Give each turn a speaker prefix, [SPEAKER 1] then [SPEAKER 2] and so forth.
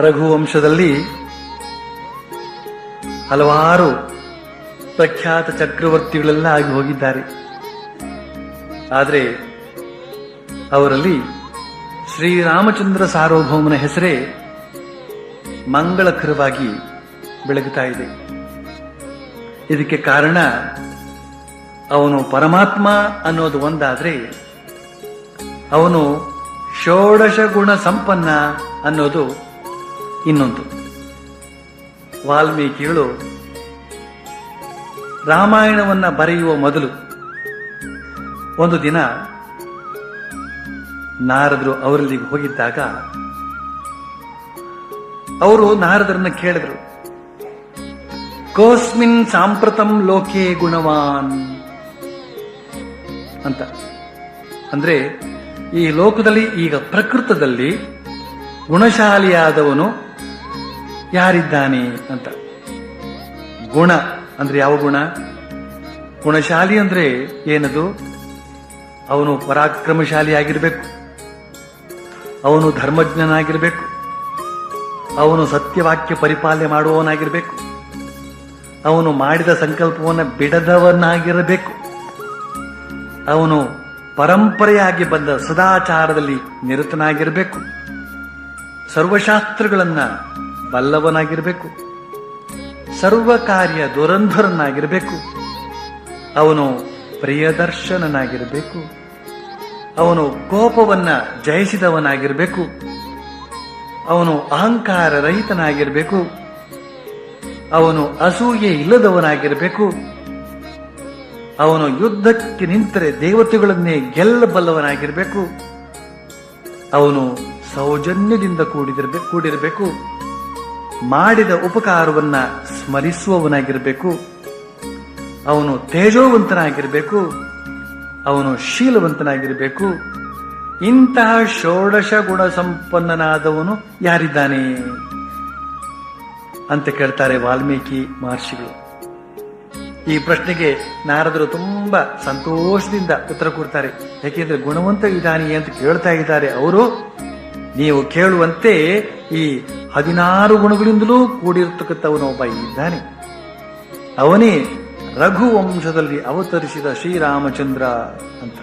[SPEAKER 1] ರಘುವಂಶದಲ್ಲಿ ಹಲವಾರು ಪ್ರಖ್ಯಾತ ಚಕ್ರವರ್ತಿಗಳೆಲ್ಲ ಆಗಿ ಹೋಗಿದ್ದಾರೆ. ಆದರೆ ಅವರಲ್ಲಿ ಶ್ರೀರಾಮಚಂದ್ರ ಸಾರ್ವಭೌಮನ ಹೆಸರೇ ಮಂಗಳಕರವಾಗಿ ಬೆಳಗುತ್ತಾ ಇದೆ. ಇದಕ್ಕೆ ಕಾರಣ ಅವನು ಪರಮಾತ್ಮ ಅನ್ನೋದು ಒಂದಾದ್ರೆ, ಅವನು ಷೋಡಶ ಗುಣ ಸಂಪನ್ನ ಅನ್ನೋದು ಇನ್ನೊಂದು. ವಾಲ್ಮೀಕಿಗಳು ರಾಮಾಯಣವನ್ನ ಬರೆಯುವ ಮೊದಲು ಒಂದು ದಿನ ನಾರದರು ಅವರಲ್ಲಿಗೆ ಹೋಗಿದ್ದಾಗ ಅವರು ನಾರದರನ್ನ ಕೇಳಿದ್ರು, ಕೋಸ್ಮಿನ್ ಸಾಂಪ್ರತಂ ಲೋಕೆ ಗುಣವಾನ್ ಅಂತ. ಅಂದ್ರೆ ಈ ಲೋಕದಲ್ಲಿ ಈಗ ಪ್ರಕೃತದಲ್ಲಿ ಗುಣಶಾಲಿಯಾದವನು ಯಾರಿದ್ದಾನೆ ಅಂತ. ಗುಣ ಅಂದ್ರೆ ಯಾವ ಗುಣ? ಗುಣಶಾಲಿ ಅಂದ್ರೆ ಏನದು? ಅವನು ಪರಾಕ್ರಮಶಾಲಿ ಆಗಿರ್ಬೇಕು, ಅವನು ಧರ್ಮಜ್ಞನಾಗಿರ್ಬೇಕು, ಅವನು ಸತ್ಯವಾಕ್ಯ ಪರಿಪಾಲನೆ ಮಾಡುವವನಾಗಿರ್ಬೇಕು, ಅವನು ಮಾಡಿದ ಸಂಕಲ್ಪವನ್ನು ಬಿಡದವನಾಗಿರಬೇಕು, ಅವನು ಪರಂಪರೆಯಾಗಿ ಬಂದ ಸದಾಚಾರದಲ್ಲಿ ನಿರತನಾಗಿರಬೇಕು, ಸರ್ವಶಾಸ್ತ್ರಗಳನ್ನ ಬಲ್ಲವನಾಗಿರಬೇಕು, ಸರ್ವ ಕಾರ್ಯ ದುರಂಧರನಾಗಿರಬೇಕು, ಅವನು ಪ್ರಿಯದರ್ಶನನಾಗಿರಬೇಕು, ಅವನು ಕೋಪವನ್ನ ಜಯಿಸಿದವನಾಗಿರಬೇಕು, ಅವನು ಅಹಂಕಾರ ರಹಿತನಾಗಿರಬೇಕು, ಅವನು ಅಸೂಯೆ ಇಲ್ಲದವನಾಗಿರಬೇಕು, ಅವನು ಯುದ್ಧಕ್ಕೆ ನಿಂತರೆ ದೇವತೆಗಳನ್ನೇ ಗೆಲ್ಲಬಲ್ಲವನಾಗಿರಬೇಕು, ಅವನು ಸೌಜನ್ಯದಿಂದ ಕೂಡಿರಬೇಕು, ಮಾಡಿದ ಉಪಕಾರವನ್ನ ಸ್ಮರಿಸುವವನಾಗಿರಬೇಕು, ಅವನು ತೇಜೋವಂತನಾಗಿರಬೇಕು, ಅವನು ಶೀಲವಂತನಾಗಿರಬೇಕು. ಇಂತಹ ಷೋಡಶ ಗುಣ ಸಂಪನ್ನನಾದವನು ಯಾರಿದ್ದಾನೆ ಅಂತ ಕೇಳ್ತಾರೆ ವಾಲ್ಮೀಕಿ ಮಹರ್ಷಿಗಳು. ಈ ಪ್ರಶ್ನೆಗೆ ನಾರದರು ತುಂಬಾ ಸಂತೋಷದಿಂದ ಉತ್ತರ ಕೊಡ್ತಾರೆ. ಯಾಕೆಂದ್ರೆ ಗುಣವಂತ ಇದ್ದಾನೆ ಅಂತ ಕೇಳ್ತಾ ಇದ್ದಾರೆ ಅವರು. ನೀವು ಕೇಳುವಂತೆ ಈ 16 ಗುಣಗಳಿಂದಲೂ ಕೂಡಿರ್ತಕ್ಕಂಥವನು ಒಬ್ಬ ಇದ್ದಾನೆ. ಅವನೇ ರಘುವಂಶದಲ್ಲಿ ಅವತರಿಸಿದ ಶ್ರೀರಾಮಚಂದ್ರ ಅಂತ.